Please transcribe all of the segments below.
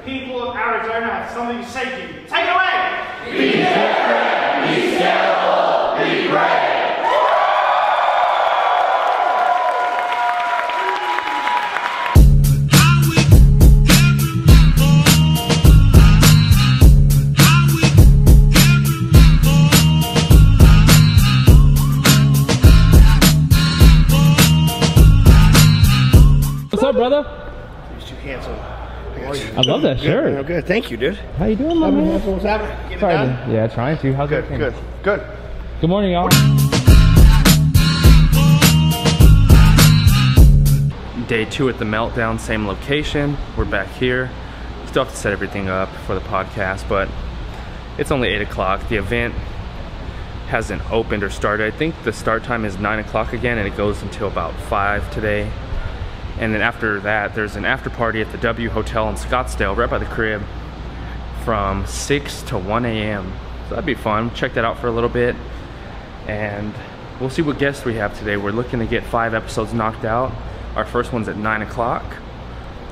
people of Arizona have something to say to you. Take it away! Be different, be skillful, be brave! What's up, brother? He's too handsome. I love that shirt. Oh, good. Thank you, dude. How you doing, my man? What's happening? Getting it Sorry, done? yeah, trying to. How's everything? Good. Good morning, y'all. Day 2 at the Meltdown, same location. We're back here. Still have to set everything up for the podcast, but it's only 8 o'clock. The event hasn't opened or started. I think the start time is 9 o'clock again, and it goes until about 5 today. And then after that, there's an after party at the W Hotel in Scottsdale, right by the crib, from 6 to 1 a.m. So that'd be fun. Check that out for a little bit. And we'll see what guests we have today. We're looking to get 5 episodes knocked out. Our first one's at 9 o'clock.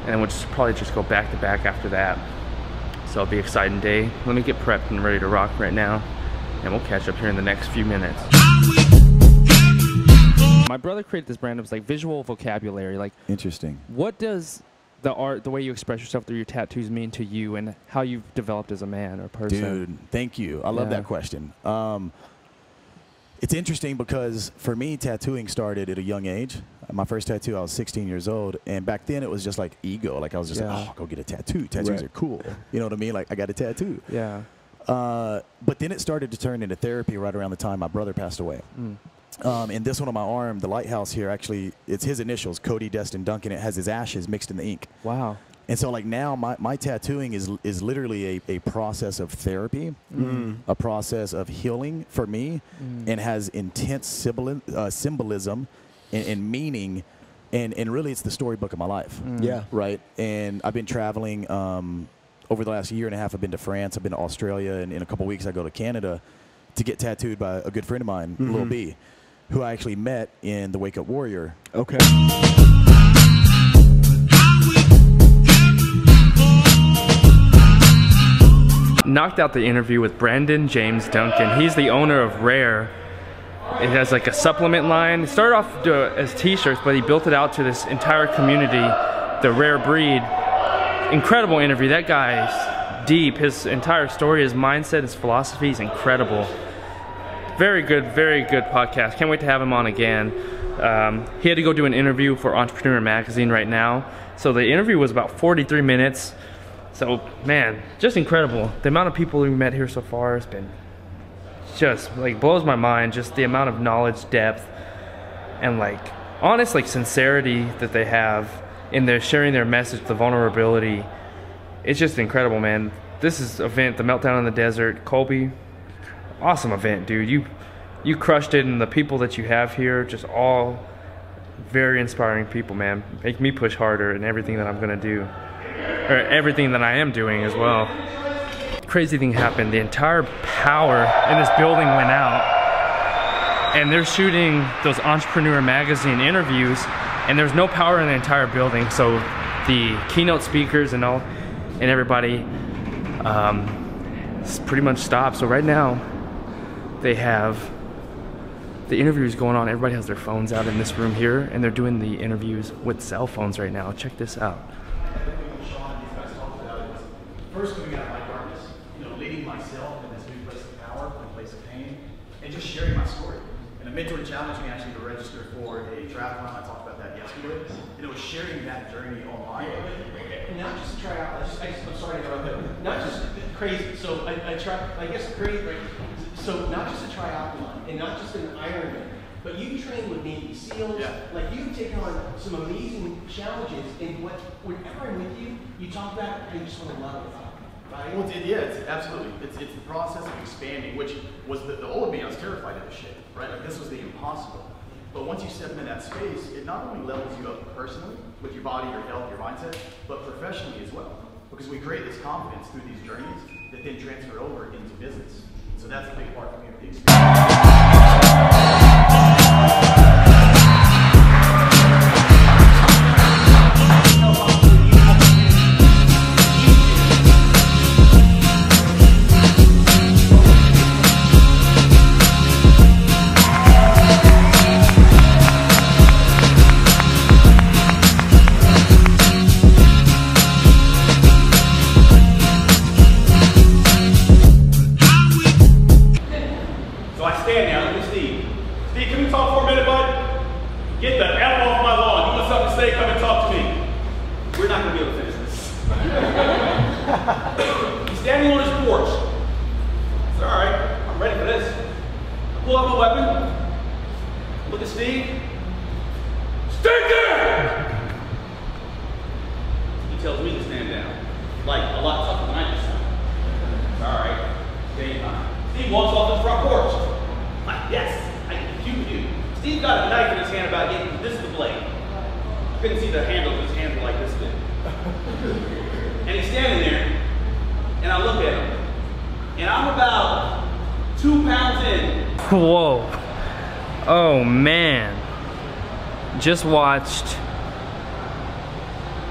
And we'll probably just go back to back after that. So it'll be an exciting day. Let me get prepped and ready to rock right now. And we'll catch up here in the next few minutes. My brother created this brand. It was like visual vocabulary. Like, interesting. What does the art, the way you express yourself through your tattoos, mean to you, and how you've developed as a man or person? Dude, thank you. I love that question. It's interesting because for me, tattooing started at a young age. My first tattoo, I was 16 years old, and back then it was just like ego. Like I was just like, oh, go get a tattoo. Tattoos are cool. You know what I mean? Like I got a tattoo. Yeah. But then it started to turn into therapy right around the time my brother passed away. And this one on my arm, the lighthouse here, actually, it's his initials, Cody, Destin, Duncan. It has his ashes mixed in the ink. Wow. And so, like, now my tattooing is literally a process of therapy, a process of healing for me, and has intense symbolism and meaning. And really, it's the storybook of my life. Yeah. Right? And I've been traveling over the last year and a half. I've been to France. I've been to Australia. And in a couple weeks, I go to Canada to get tattooed by a good friend of mine, Lil B, who I actually met in the Wake Up Warrior. Okay. Knocked out the interview with Brandon James Duncan. He's the owner of Rare. It has like a supplement line. It started off as t-shirts, but he built it out to this entire community, the Rare Breed. Incredible interview. That guy's deep. His entire story, his mindset, his philosophy is incredible. Very good podcast. Can't wait to have him on again. He had to go do an interview for Entrepreneur Magazine right now. So the interview was about 43 minutes. So, man, just incredible. The amount of people we met here so far has been just, like, blows my mind. Just the amount of knowledge, depth, and, like, honest, like, sincerity that they have in their sharing their message, the vulnerability. It's just incredible, man. This is event, the Meltdown in the Desert. Colby, awesome event, dude. You crushed it, and the people that you have here, just all very inspiring people, man. Make me push harder in everything that I'm gonna do. Or everything that I am doing as well. Crazy thing happened. The entire power in this building went out, and they're shooting those Entrepreneur Magazine interviews, and there's no power in the entire building. So the keynote speakers and everybody pretty much stopped. So right now they have the interviews going on. Everybody has their phones out in this room here, and they're doing the interviews with cell phones right now. Check this out. First, coming out of my darkness, leading myself in this new place of power, a place of pain, and just sharing my story. And a mentor challenged me actually to register for a triathlon. I talked about that yesterday. And it was sharing that journey online. And not just try out. I'm sorry to interrupt, but not just crazy. So I guess crazy. So not just a triathlon and not just an Ironman, but you train with Navy SEALs. Yeah. Like you've taken on some amazing challenges. And whenever I'm with you, you talk about how you just want to love it. Right? Well, it's absolutely. It's the process of expanding, which was the old me. I was terrified of this shit, right? Like this was the impossible. But once you step into that space, it not only levels you up personally with your body, your health, your mindset, but professionally as well. Because we create this confidence through these journeys that then transfer over into business. So that's a big part for me of the experience. He's standing on his porch. It's all right. I'm ready for this. I pull out my weapon. Look at Steve. Stand there! He tells me to stand down. Like, a lot tougher than I just said. All right. Game time. Steve walks off the front porch. Like, yes, I can compute you. Steve got a knife in his hand about getting this is the blade. You couldn't see the handle of his hands were like this big. And he's standing there, and I look at him. And I'm about 2 pounds in. Whoa. Oh man. Just watched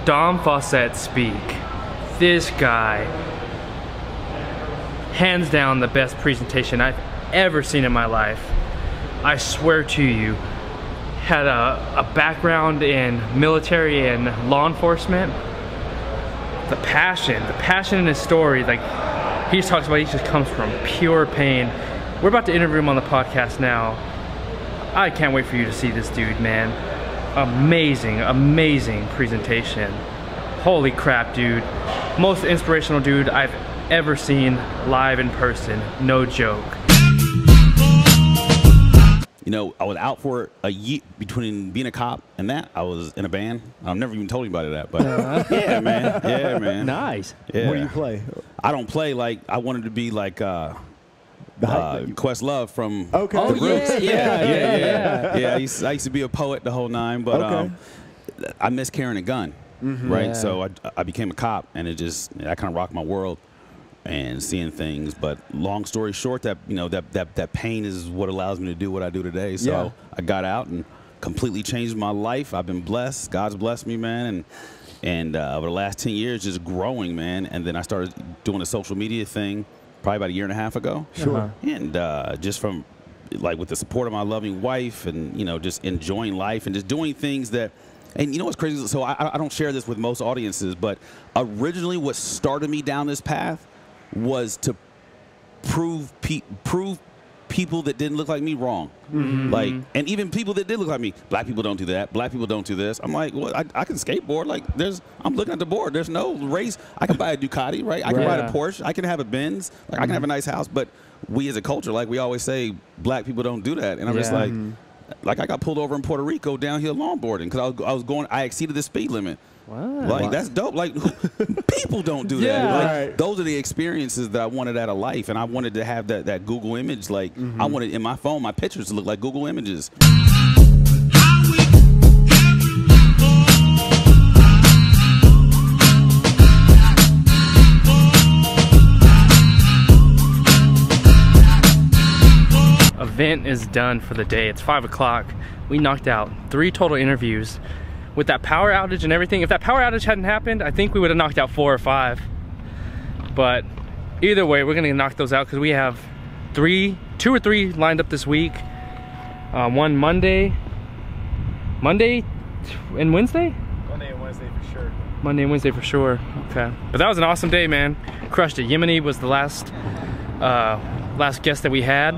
Dom Faussette speak. This guy, hands down the best presentation I've ever seen in my life. I swear to you, had a background in military and law enforcement. The passion in his story, like he talks about, he just comes from pure pain. We're about to interview him on the podcast now. I can't wait for you to see this dude, man. Amazing, amazing presentation. Holy crap, dude. Most inspirational dude I've ever seen live in person. No joke. You know, I was out for a year between being a cop and that. I was in a band. I've never even told anybody that, but yeah, man. Yeah, man. Nice. Yeah. What do you play? I don't play like I wanted to be like Questlove from The Roots. Yeah. I used to be a poet the whole nine, but I miss carrying a gun, right? Yeah. So I became a cop, and it kind of rocked my world and seeing things. But long story short, that pain is what allows me to do what I do today. So I got out and completely changed my life. I've been blessed. God's blessed me, man, and over the last 10 years, just growing, man. And then I started doing a social media thing probably about a year and a half ago. Sure. And just from like with the support of my loving wife, and just enjoying life and just doing things that. And you know what's crazy? So I don't share this with most audiences, but originally what started me down this path was to prove people that didn't look like me wrong. Like, and even people that did look like me. Black people don't do that. Black people don't do this. I'm like, well, I can skateboard. Like, I'm looking at the board. There's no race. I can buy a Ducati, right? I can ride a Porsche. I can have a Benz. Like, I can have a nice house. But we as a culture, like we always say, black people don't do that. And I'm just like I got pulled over in Puerto Rico downhill longboarding because I exceeded the speed limit. Wow. Like, that's dope. Like, people don't do that. Like, those are the experiences that I wanted out of life, and I wanted to have that Google image. Like, I wanted in my phone, my pictures to look like Google images. Event is done for the day. It's 5 o'clock. We knocked out 3 total interviews. With that power outage and everything, if that power outage hadn't happened, I think we would have knocked out 4 or 5. But either way, we're gonna knock those out because we have 2 or 3 lined up this week. One Monday and Wednesday? Monday and Wednesday for sure. Monday and Wednesday for sure. Okay. But that was an awesome day, man. Crushed it. Yemini was the last guest that we had.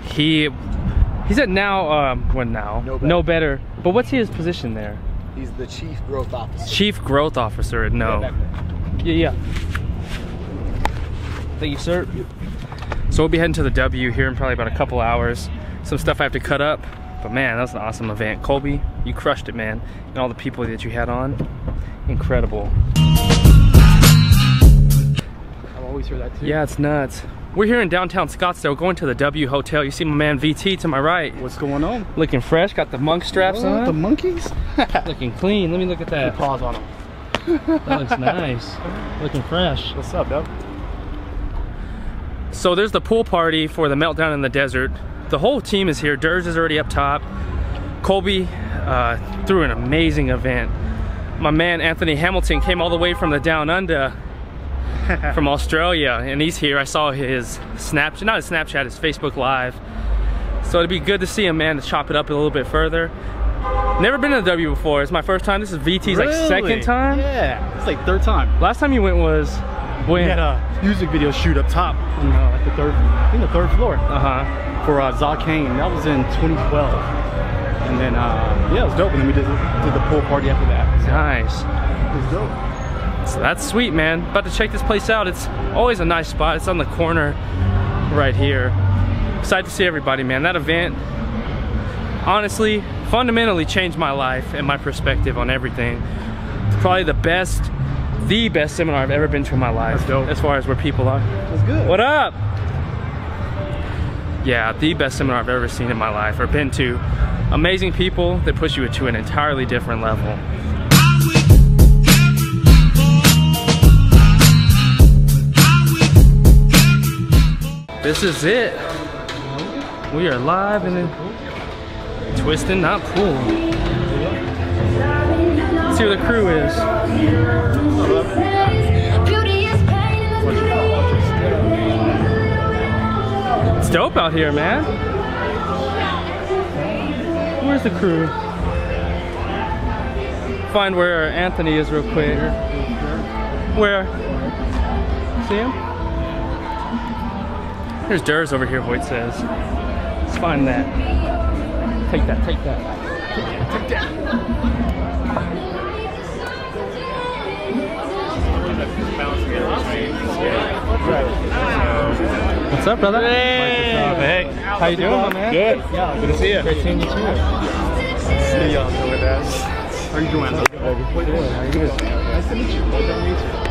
He's at now, no better. But what's his position there? He's the Chief Growth Officer. Chief Growth Officer, no. Yeah. Thank you, sir. So we'll be heading to the W here in probably about a couple hours. Some stuff I have to cut up. But man, that was an awesome event. Colby, you crushed it, man. And all the people that you had on, incredible. I've always heard that too. Yeah, it's nuts. We're here in downtown Scottsdale, going to the W Hotel. You see my man VT to my right. What's going on? Looking fresh, got the monk straps on. The monkeys? Looking clean. Let me look at that. Paws on them. That looks nice. Looking fresh. What's up, Doug? So there's the pool party for the Meltdown in the Desert. The whole team is here. Durs is already up top. Colby threw an amazing event. My man Anthony Hamilton came all the way from the Down Under. From Australia, and he's here. I saw his Snapchat, not his Snapchat, his Facebook Live. So it'd be good to see him, man, to chop it up a little bit further. Never been to the W before. It's my first time. This is VT's like second time. Yeah, it's like 3rd time. Last time you went was when? We had a music video shoot up top on like the 3rd floor. For Za Kane, and that was in 2012. And then yeah, it was dope. And then we did the pool party after that. So nice. it was dope. So that's sweet, man. About to check this place out. It's always a nice spot. It's on the corner right here. Excited to see everybody, man. That event, honestly, fundamentally changed my life and my perspective on everything. It's probably the best seminar I've ever been to in my life, as far as where people are. That's good. What up? Yeah, the best seminar I've ever seen in my life or been to. Amazing people that push you to an entirely different level. This is it. We are live and then twisting, not pulling. Let's see where the crew is. It's dope out here, man. Where's the crew? Find where Anthony is real quick. Where? See him? There's Durs over here, Voight says. Let's find that. Take that, take that. Take that. What's up, brother? Hey. How you doing, man? Good. Yeah, Good to see you. Great seeing you too. See y'all doing that. How are you doing? Good. How are you doing? Nice to meet you. Nice to meet you.